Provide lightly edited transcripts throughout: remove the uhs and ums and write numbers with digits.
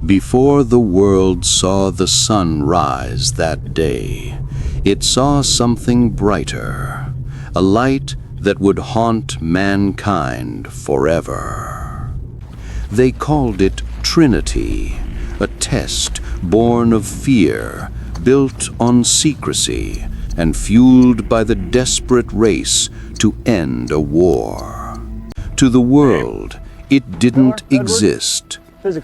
Before the world saw the sun rise that day, it saw something brighter, a light that would haunt mankind forever. They called it Trinity, a test born of fear, built on secrecy, and fueled by the desperate race to end a war. To the world, it didn't exist.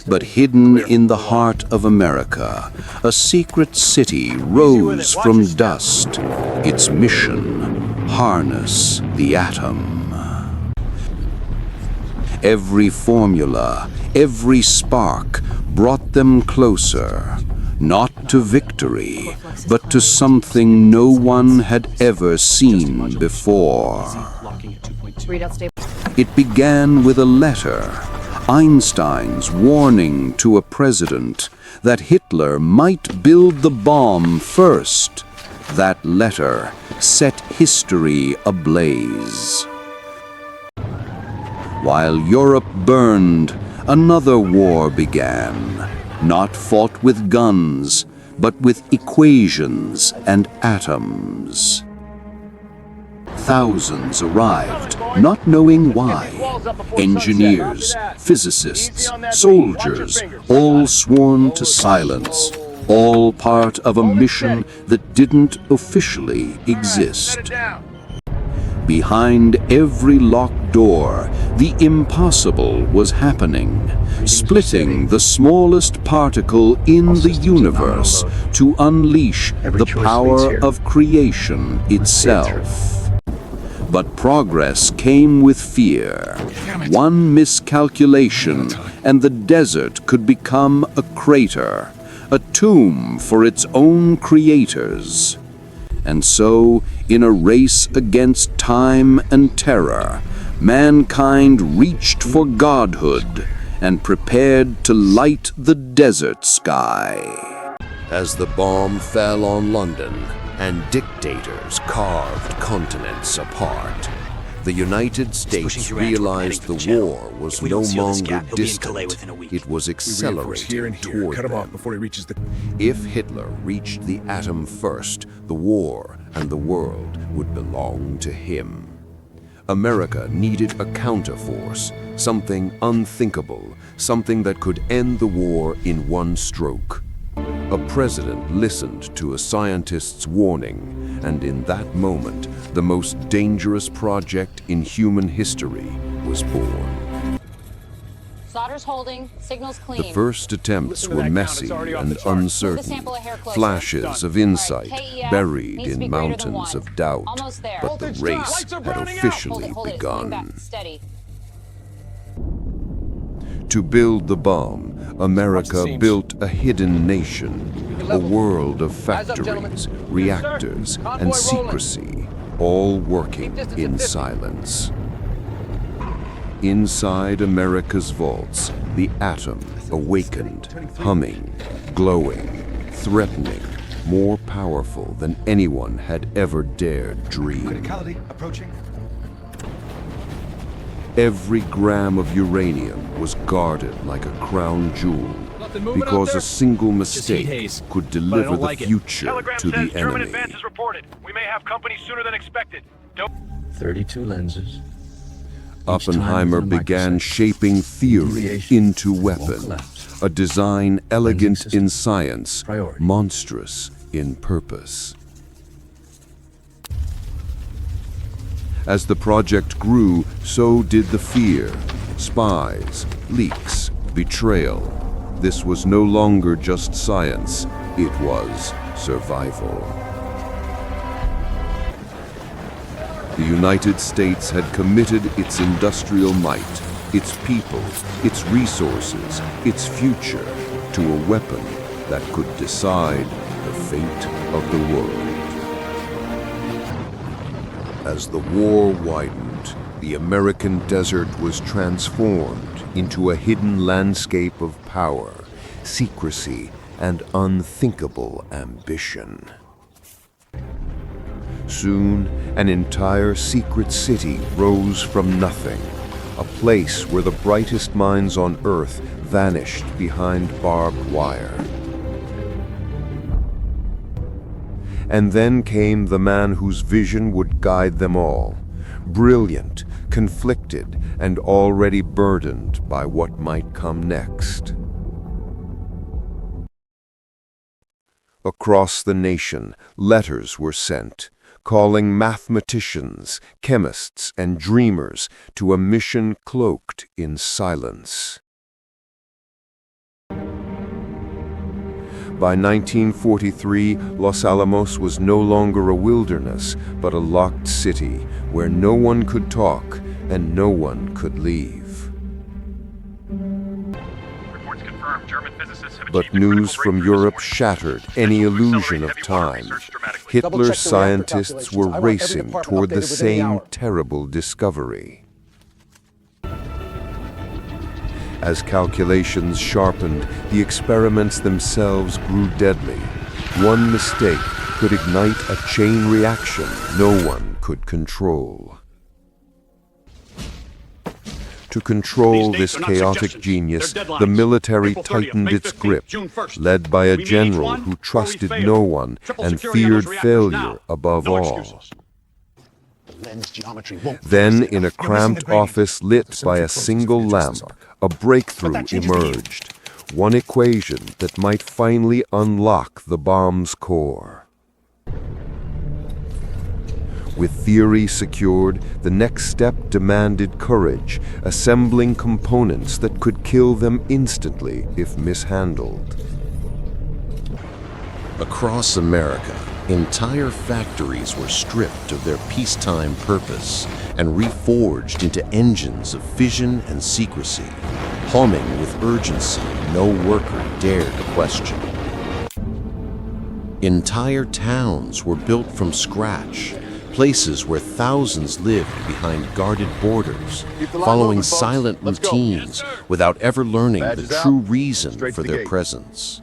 But hidden in the heart of America, a secret city rose from dust. Its mission, harness the atom. Every formula, every spark brought them closer, not to victory, but to something no one had ever seen before. It began with a letter, Einstein's warning to a president that Hitler might build the bomb first. That letter set history ablaze. While Europe burned, another war began, not fought with guns, but with equations and atoms. Thousands arrived, not knowing why. Engineers, physicists, soldiers, all sworn to silence, all part of a mission that didn't officially exist. Behind every locked door, the impossible was happening, splitting the smallest particle in the universe to unleash the power of creation itself. But progress came with fear. One miscalculation, and the desert could become a crater, a tomb for its own creators. And so, in a race against time and terror, mankind reached for godhood and prepared to light the desert sky. As the bomb fell on London, and dictators carved continents apart, the United States realized the war was no longer distant. It was accelerating toward them. If Hitler reached the atom first, the war and the world would belong to him. America needed a counterforce, something unthinkable, something that could end the war in one stroke. A president listened to a scientist's warning, and in that moment, the most dangerous project in human history was born. Solder's holding, signals clean. The first attempts were messy and uncertain, flashes of insight buried in mountains of doubt, but the race had officially begun. To build the bomb, America built a hidden nation, a world of factories, reactors, and secrecy, all working in silence. Inside America's vaults, the atom awakened, humming, glowing, threatening, more powerful than anyone had ever dared dream. Every gram of uranium was guarded like a crown jewel, because a single mistake could deliver the future to the enemy. Advances reported. We may have company sooner than expected. 32 lenses. Oppenheimer began shaping theory into weapon, a design elegant in science, monstrous in purpose. As the project grew, so did the fear. Spies, leaks, betrayal. This was no longer just science, it was survival. The United States had committed its industrial might, its people, its resources, its future to a weapon that could decide the fate of the world. As the war widened, the American desert was transformed into a hidden landscape of power, secrecy, and unthinkable ambition. Soon, an entire secret city rose from nothing, a place where the brightest minds on Earth vanished behind barbed wire. And then came the man whose vision would guide them all, brilliant, conflicted, and already burdened by what might come next. Across the nation, letters were sent, calling mathematicians, chemists, and dreamers to a mission cloaked in silence. By 1943, Los Alamos was no longer a wilderness, but a locked city where no one could talk and no one could leave. Reports confirm German physicists have But achieved a critical news from breakthrough this Europe morning. shattered Potential any to illusion accelerate of heavy water time. research dramatically. Hitler's Double-check the reactor scientists calculations. were I want every racing department toward the updated within the same hour. terrible discovery. As calculations sharpened, the experiments themselves grew deadly. One mistake could ignite a chain reaction no one could control. To control this chaotic genius, the military tightened its grip, led by a general who trusted no one and feared failure above all. Then, in a cramped office lit by a single lamp, a breakthrough emerged, one equation that might finally unlock the bomb's core. With theory secured, the next step demanded courage, assembling components that could kill them instantly if mishandled. Across America, entire factories were stripped of their peacetime purpose and reforged into engines of fission and secrecy, humming with urgency no worker dared to question. Entire towns were built from scratch, places where thousands lived behind guarded borders, following silent routines without ever learning the true reason for their presence.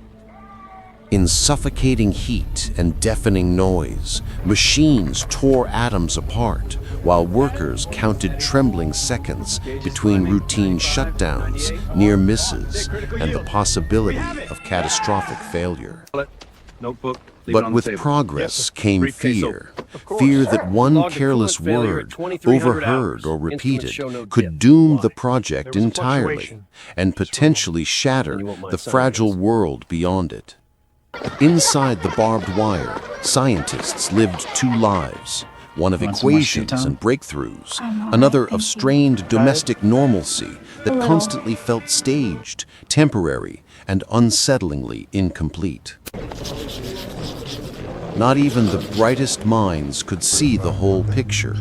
In suffocating heat and deafening noise, machines tore atoms apart while workers counted trembling seconds between routine shutdowns, near misses, and the possibility of catastrophic failure. But with progress came fear. Fear that one careless word, overheard or repeated, could doom the project entirely and potentially shatter the fragile world beyond it. Inside the barbed wire, scientists lived two lives, one of equations and breakthroughs, another of strained domestic normalcy that constantly felt staged, temporary, and unsettlingly incomplete. Not even the brightest minds could see the whole picture.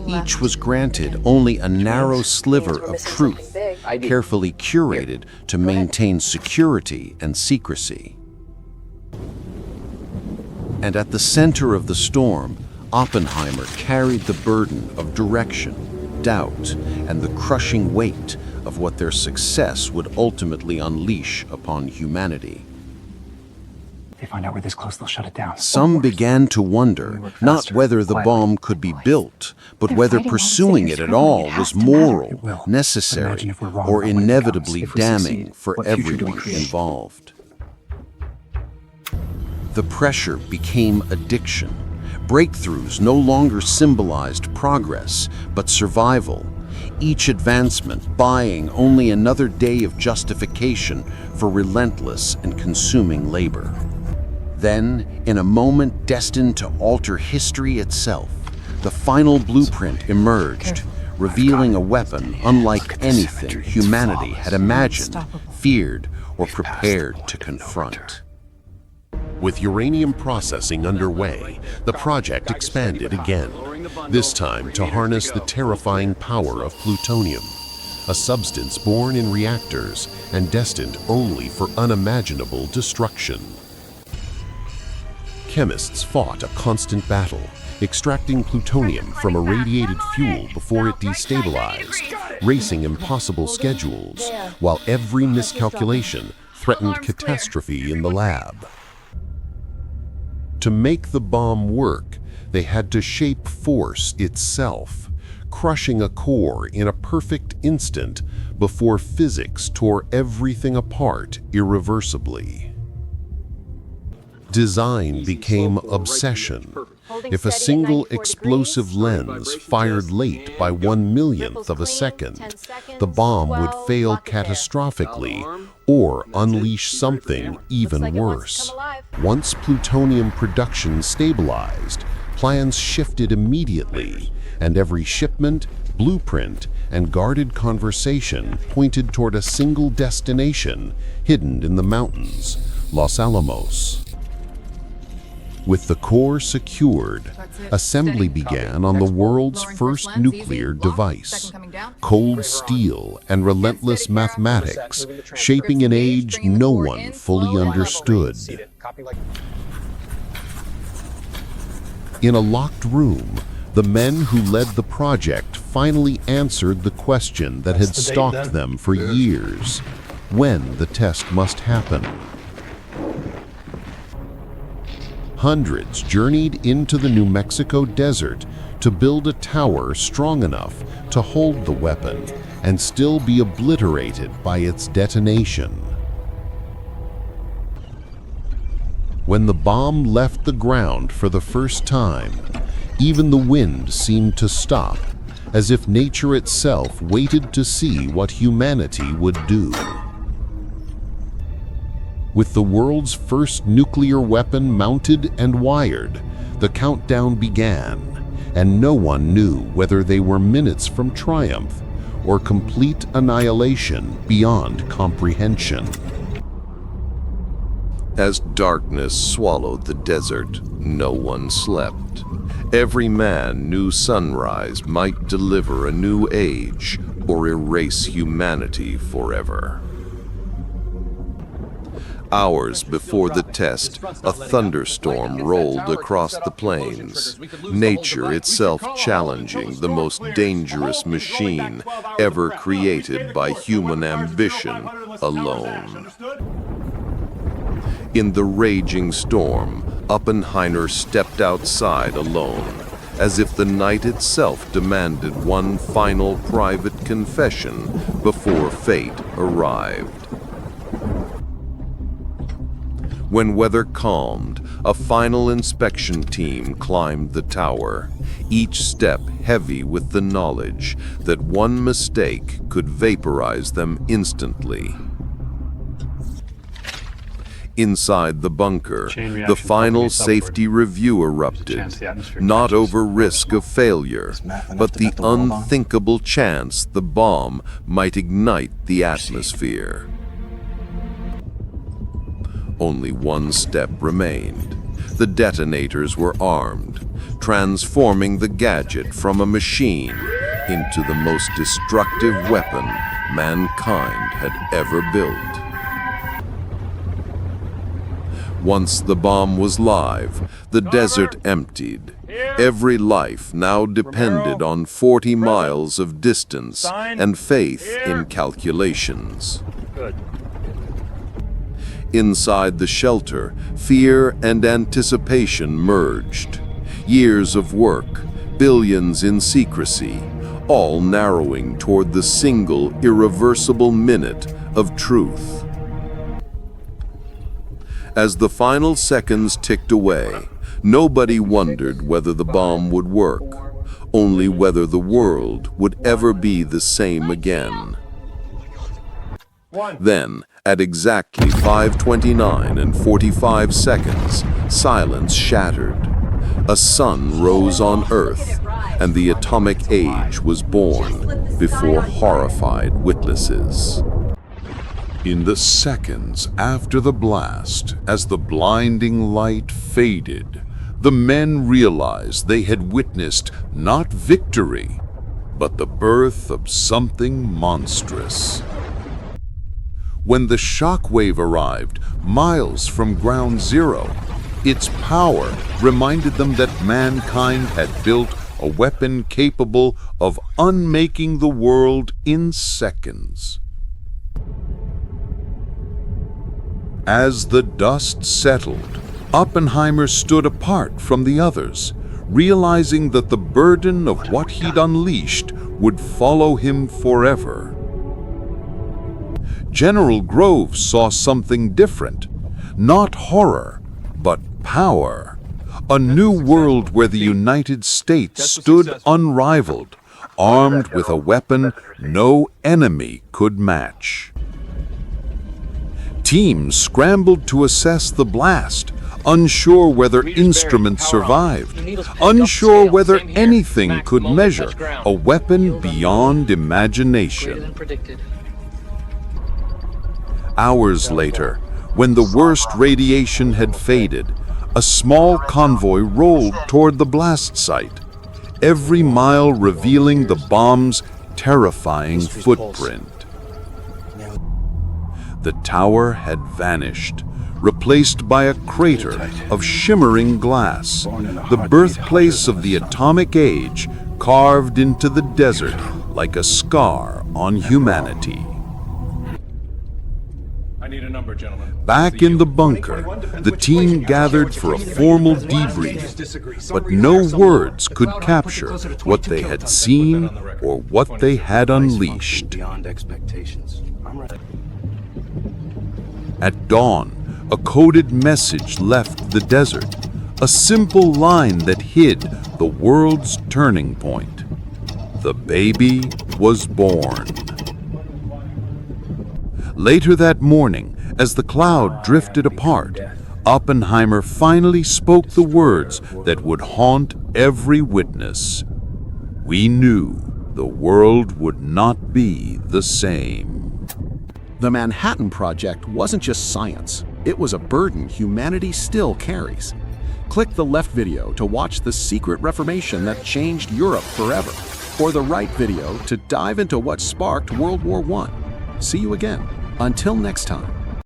Each was granted only a narrow sliver of truth, carefully curated to maintain security and secrecy. And at the center of the storm, Oppenheimer carried the burden of direction, doubt, and the crushing weight of what their success would ultimately unleash upon humanity. If they find out we're this close, they'll shut it down. Some began to wonder not whether the bomb could be built, but whether pursuing it at all was moral, necessary, or inevitably damning for everyone involved. The pressure became addiction. Breakthroughs no longer symbolized progress, but survival. Each advancement buying only another day of justification for relentless and consuming labor. Then, in a moment destined to alter history itself, the final blueprint emerged, revealing a weapon unlike anything humanity had imagined, feared, or prepared to confront. With uranium processing underway, the project expanded again, this time to harness the terrifying power of plutonium, a substance born in reactors and destined only for unimaginable destruction. Chemists fought a constant battle, extracting plutonium from irradiated fuel before it destabilized, racing impossible schedules, while every miscalculation threatened catastrophe in the lab. To make the bomb work, they had to shape force itself, crushing a core in a perfect instant before physics tore everything apart irreversibly. Design became obsession. If a single explosive lens fired late by 1/1,000,000th of a second, the bomb would fail catastrophically or unleash something even worse. Once plutonium production stabilized, plans shifted immediately, and every shipment, blueprint, and guarded conversation pointed toward a single destination hidden in the mountains, Los Alamos. With the core secured, assembly began on the world's first nuclear device. Cold steel and relentless mathematics, shaping an age no one fully understood. In a locked room, the men who led the project finally answered the question that had stalked them for years: when the test must happen. Hundreds journeyed into the New Mexico desert to build a tower strong enough to hold the weapon and still be obliterated by its detonation. When the bomb left the ground for the first time, even the wind seemed to stop, as if nature itself waited to see what humanity would do. With the world's first nuclear weapon mounted and wired, the countdown began, and no one knew whether they were minutes from triumph or complete annihilation beyond comprehension. As darkness swallowed the desert, no one slept. Every man knew sunrise might deliver a new age or erase humanity forever. Hours before the test, a thunderstorm rolled across the plains, nature itself challenging the most dangerous machine ever created by human ambition alone. In the raging storm, Oppenheimer stepped outside alone, as if the night itself demanded one final private confession before fate arrived. When weather calmed, a final inspection team climbed the tower, each step heavy with the knowledge that one mistake could vaporize them instantly. Inside the bunker, the final safety review erupted, not over risk of failure, but the unthinkable chance the bomb might ignite the atmosphere. Only one step remained. The detonators were armed, transforming the gadget from a machine into the most destructive weapon mankind had ever built. Once the bomb was live, the desert emptied. Every life now depended on 40 miles of distance and faith in calculations. Inside the shelter, fear and anticipation merged. Years of work, billions in secrecy, all narrowing toward the single irreversible minute of truth. As the final seconds ticked away, nobody wondered whether the bomb would work, only whether the world would ever be the same again. Then, at exactly 5:29 and 45 seconds, silence shattered. A sun rose on Earth, and the atomic age was born before horrified witnesses. In the seconds after the blast, as the blinding light faded, the men realized they had witnessed not victory, but the birth of something monstrous. When the shockwave arrived, miles from ground zero, its power reminded them that mankind had built a weapon capable of unmaking the world in seconds. As the dust settled, Oppenheimer stood apart from the others, realizing that the burden of what he'd unleashed would follow him forever. General Groves saw something different. Not horror, but power. A new world where the United States stood unrivaled, armed with a weapon no enemy could match. Teams scrambled to assess the blast, unsure whether instruments survived, unsure whether anything could measure a weapon beyond imagination. Hours later, when the worst radiation had faded, a small convoy rolled toward the blast site, every mile revealing the bomb's terrifying footprint. The tower had vanished, replaced by a crater of shimmering glass, the birthplace of the atomic age carved into the desert like a scar on humanity. I need a number, gentlemen. Back in the bunker, the team gathered for a formal debrief, but no words could capture what they had seen or what they had unleashed. Beyond expectations. At dawn, a coded message left the desert, a simple line that hid the world's turning point. The baby was born. Later that morning, as the cloud drifted apart, Oppenheimer finally spoke the words that would haunt every witness. We knew the world would not be the same. The Manhattan Project wasn't just science. It was a burden humanity still carries. Click the left video to watch the secret reformation that changed Europe forever, or the right video to dive into what sparked World War I. See you again. Until next time.